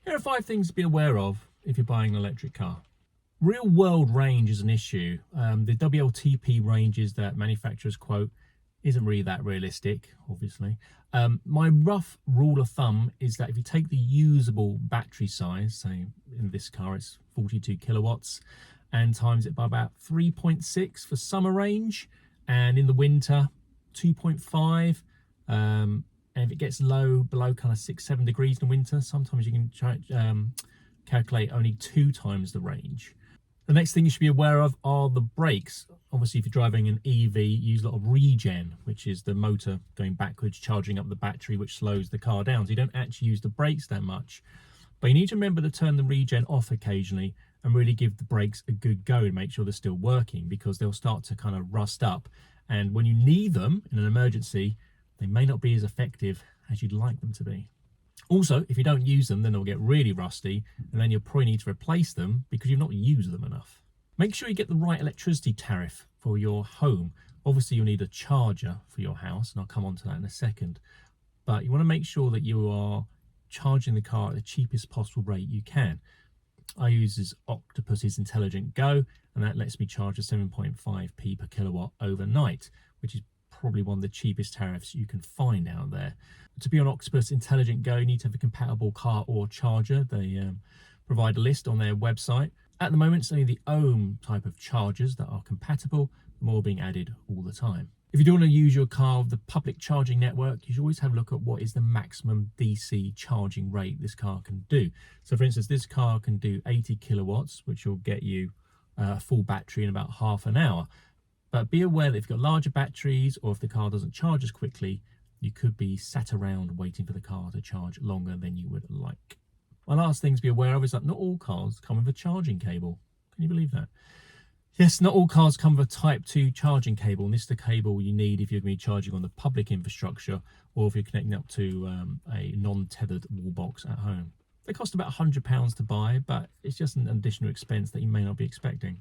Here are 5 things to be aware of if you're buying an electric car. Real world range is an issue. The WLTP ranges that manufacturers quote isn't really that realistic, obviously. My rough rule of thumb is that if you take the usable battery size, say in this car it's 42 kilowatts, and times it by about 3.6 for summer range, and in the winter 2.5, and if it gets low, below kind of 6-7 degrees in the winter, sometimes you can try calculate only 2 times the range. The next thing you should be aware of are the brakes. Obviously, if you're driving an EV, you use a lot of regen, which is the motor going backwards, charging up the battery, which slows the car down. So you don't actually use the brakes that much. But you need to remember to turn the regen off occasionally and really give the brakes a good go and make sure they're still working, because they'll start to kind of rust up. And when you need them in an emergency, they may not be as effective as you'd like them to be. Also, if you don't use them, then they'll get really rusty, and then you'll probably need to replace them because you've not used them enough. Make sure you get the right electricity tariff for your home. Obviously, you'll need a charger for your house, and I'll come on to that in a second. But you want to make sure that you are charging the car at the cheapest possible rate you can. I use this Octopus's Intelligent Go, and that lets me charge a 7.5p per kilowatt overnight, which is probably one of the cheapest tariffs you can find out there. To be on Octopus Intelligent Go, you need to have a compatible car or charger. They provide a list on their website. At the moment, it's only the Ohm type of chargers that are compatible, more being added all the time. If you do want to use your car with the public charging network, you should always have a look at what is the maximum DC charging rate this car can do. So for instance, this car can do 80 kilowatts, which will get you a full battery in about half an hour. But be aware that if you've got larger batteries, or if the car doesn't charge as quickly, you could be sat around waiting for the car to charge longer than you would like. My last thing to be aware of is that not all cars come with a charging cable. Can you believe that? Yes, not all cars come with a Type 2 charging cable, and this is the cable you need if you're going to be charging on the public infrastructure, or if you're connecting up to a non-tethered wall box at home. They cost about £100 to buy, but it's just an additional expense that you may not be expecting.